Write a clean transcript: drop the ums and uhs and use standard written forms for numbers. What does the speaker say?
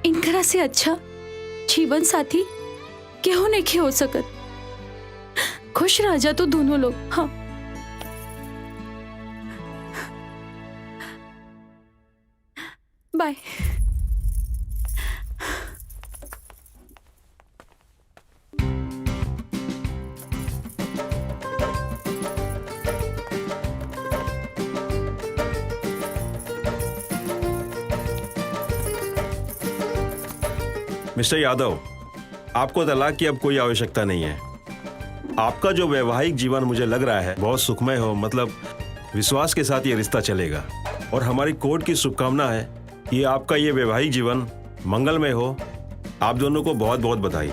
इनकरा से अच्छा जीवन साथी केहू नहीं हो सकत। खुश रह जा तो दोनों लोग। हाँ, बाय। मिस्टर यादव, आपको तलाक की अब कोई आवश्यकता नहीं है। आपका जो वैवाहिक जीवन मुझे लग रहा है बहुत सुखमय हो, मतलब विश्वास के साथ ये रिश्ता चलेगा। और हमारी कोर्ट की शुभकामना है कि आपका ये वैवाहिक जीवन मंगलमय हो। आप दोनों को बहुत बहुत बधाई।